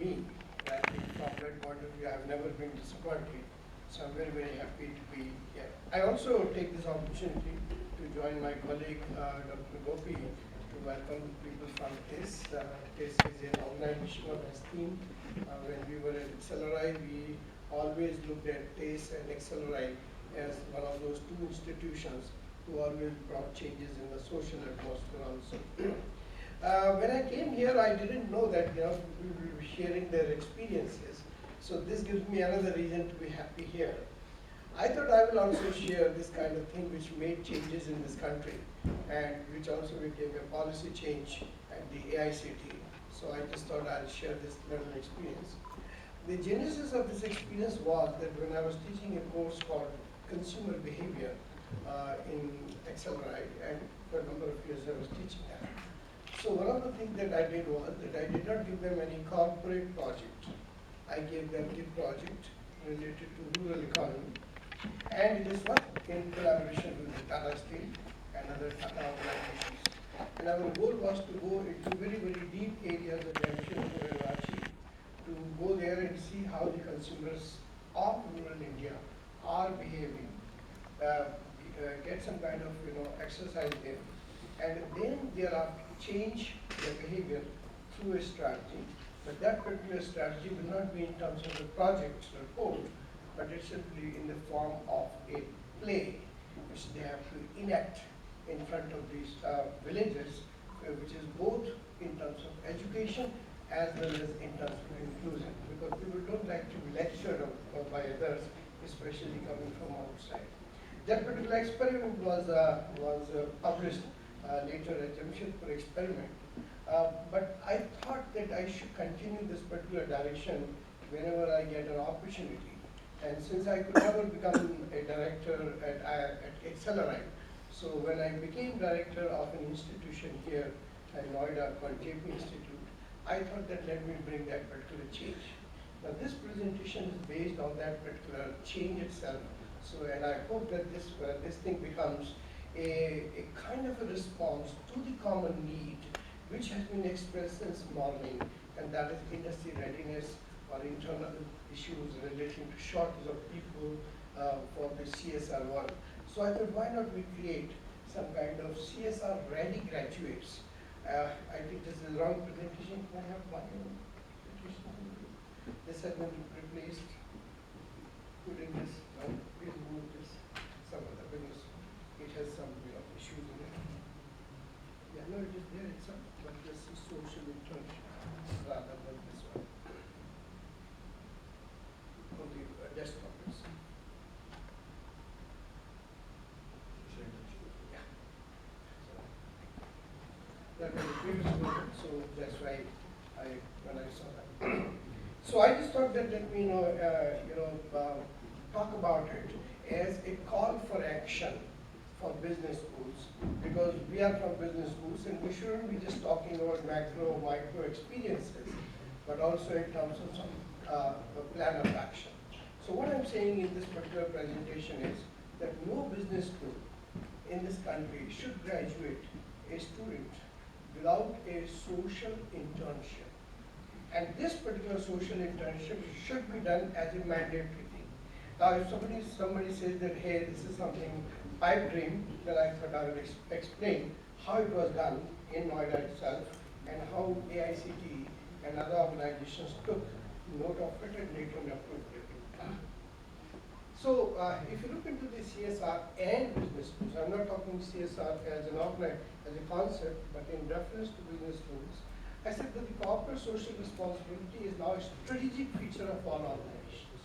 me. And I think from that point of view, I've never been disappointed. So I'm very, very happy to be here. I also take this opportunity to join my colleague, Dr. Gopi, to welcome people from TIS. TIS is an organization of esteem. When we were at Accelerate, we always looked at TIS and Accelerate as one of those two institutions who always brought changes in the social atmosphere also. When I came here, I didn't know that we will be sharing their experiences. So this gives me another reason to be happy here. I thought I will also share this kind of thing which made changes in this country and which also became a policy change at the AICT. So I just thought I'll share this little experience. The genesis of this experience was that when I was teaching a course called Consumer Behavior in Accelerate, and for a number of years I was teaching that. So one of the things that I did was that I did not give them any corporate project. I gave them a project related to rural economy, and it is what in collaboration with the Tata Steel and other Tata organizations. And our goal was to go into very, very deep areas of Jamshedpur and Ranchi, to go there and see how the consumers of rural India are behaving, get some kind of exercise there, and then thereafter change their behavior through a strategy. But that particular strategy will not be in terms of the project or code, but it's simply in the form of a play which they have to enact in front of these villagers, which is both in terms of education as well as in terms of inclusion, because people don't like to be lectured by others, especially coming from outside. That particular experiment was published later as Jamshedpur experiment. But I thought that I should continue this particular direction whenever I get an opportunity. And since I could never become a director at Accelerate, so when I became director of an institution here at Noida called JP Institute, I thought that let me bring that particular change. Now this presentation is based on that particular change itself. So, and I hope that this thing becomes a kind of a response to the common need which has been expressed since morning, and that is industry readiness or internal issues relating to shortage of people for the CSR work. So I thought, why not we create some kind of CSR ready graduates? I think this is the wrong presentation. Can I have one presentation? This has been replaced. Putting this, please move this. Some other because it has some issues in it. Yeah, no, it is there itself, but this is social internship rather than this one. On the desktop itself. Yeah. So, that was the previous version, so that's why when I saw that. So I just thought that let me talk about it as a call for action for business schools, because we are from business schools and we shouldn't be just talking about macro, micro experiences, but also in terms of some plan of action. So what I'm saying in this particular presentation is that no business school in this country should graduate a student without a social internship. And this particular social internship should be done as a mandatory thing. Now, if somebody says that, hey, this is something pipe dream, then I thought I would explain how it was done in Noida itself and how AICT and other organizations took note of it and later approved it. So, if you look into the CSR and business schools, I'm not talking CSR as an as a concept, but in reference to business schools, I said that the corporate social responsibility is now a strategic feature of all organizations.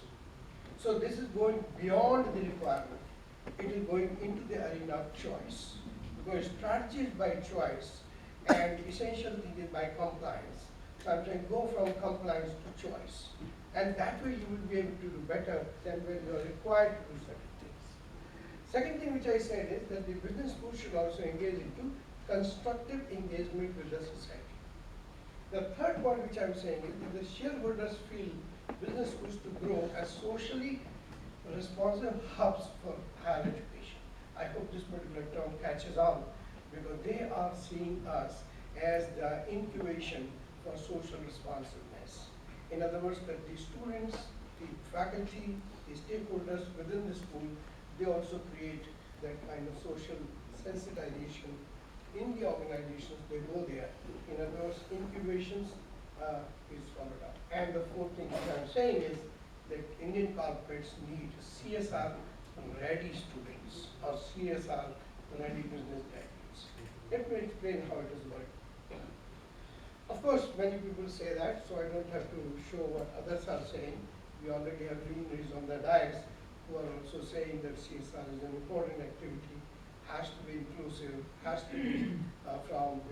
So this is going beyond the requirement. It is going into the arena of choice. Because strategy is by choice and essential thing is by compliance. So I'm saying go from compliance to choice. And that way you will be able to do better than when you are required to do certain things. Second thing which I said is that the business school should also engage into constructive engagement with the society. The third point which I'm saying is that the shareholders feel business schools to grow as socially responsive hubs for higher education. I hope this particular term catches on because they are seeing us as the incubation for social responsiveness. In other words, that the students, the faculty, the stakeholders within the school, they also create that kind of social sensitization in the organizations. They go there. In other words, incubations is followed up. And the fourth thing that I'm saying is that Indian corporates need CSR ready students or CSR ready business graduates. Let me explain how it is working. Of course, many people say that, so I don't have to show what others are saying. We already have luminaries on the dais who are also saying that CSR is an important activity, has to be inclusive, has to be from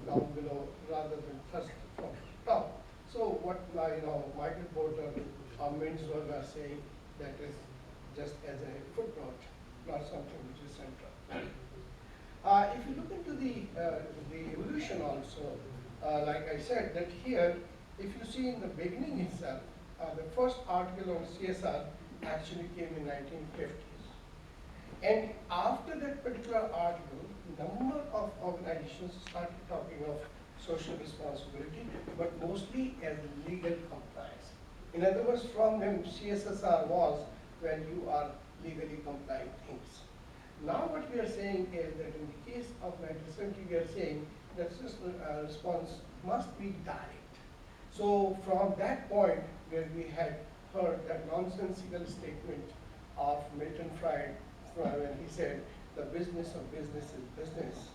down below rather than first from top. So what Michael Porter or Mintzberg are saying, that is just as a footnote, not something which is central. If you look into the evolution also, like I said, that here, if you see in the beginning itself, the first article on CSR actually came in 1950s. And after that particular article, number of organizations started talking of social responsibility, but mostly as legal compliance. In other words, from when CSSR was when you are legally compliant things. Now what we are saying is that in the case of 1970, we are saying that response must be direct. So from that point where we had heard that nonsensical statement of Milton Fried when he said the business of business is business,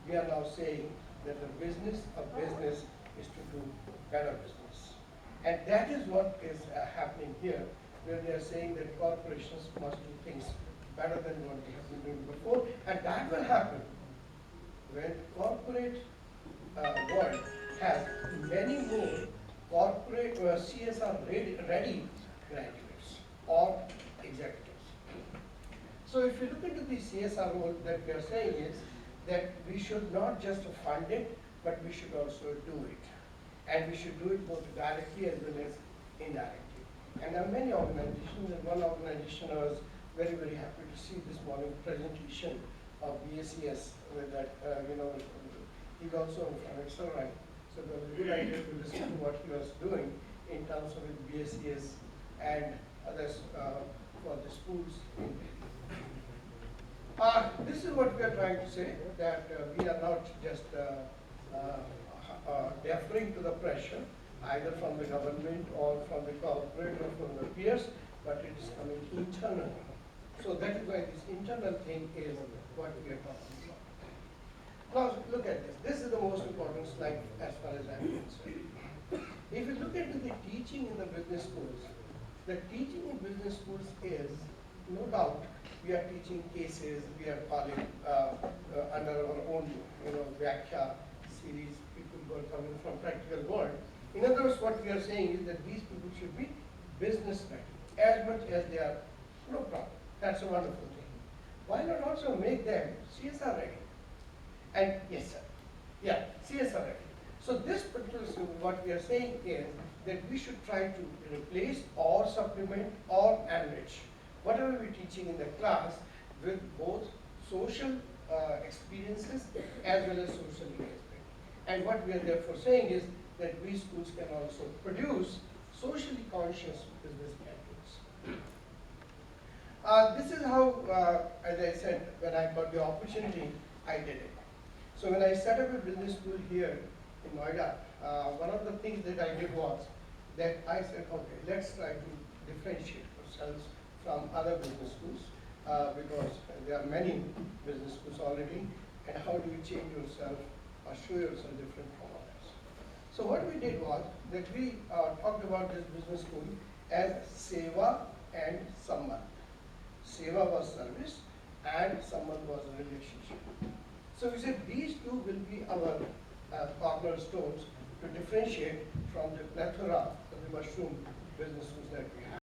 we are now saying that the business of business is to do better business. And that is what is happening here, where they are saying that corporations must do things better than what they have been doing before, and that will happen when corporate world has many more corporate CSR ready graduates or executives. So if you look into the CSR role, that we are saying is that we should not just fund it, but we should also do it. And we should do it both directly as well as indirectly. And there are many organizations, and one organization I was very, very happy to see this morning presentation of BACS with that, he's also from Accelerate. So it was a good idea to listen to what he was doing in terms of his BACS and others for the schools in Delhi. This is what we are trying to say, that we are not just deferring to the pressure, either from the government or from the corporate or from the peers, but it is coming internally. So that is why this internal thing is what we are talking about. Now look at this. This is the most important slide as far as I'm concerned. If you look into the teaching in the business schools, the teaching in business schools is, no doubt, we are teaching cases, we are calling under our own, Vyakhya series, people who are coming from practical world. In other words, what we are saying is that these people should be business ready, as much as they are, no problem. That's a wonderful thing. Why not also make them CSR ready? And yes, sir. Yeah, CSR ready. So this particular, what we are saying is that we should try to replace or supplement or enrich whatever we're teaching in the class with both social experiences as well as social engagement. And what we are therefore saying is that we schools can also produce socially conscious business graduates. This is how, as I said, when I got the opportunity, I did it. So when I set up a business school here in Noida, one of the things that I did was that I said, okay, let's try to differentiate ourselves from other business schools because there are many business schools already, and how do you change yourself or show yourself different from others? So what we did was that we talked about this business school as Seva and Samman. Seva was service and Samman was relationship. So we said these two will be our cornerstones to differentiate from the plethora of the mushroom business schools that we have.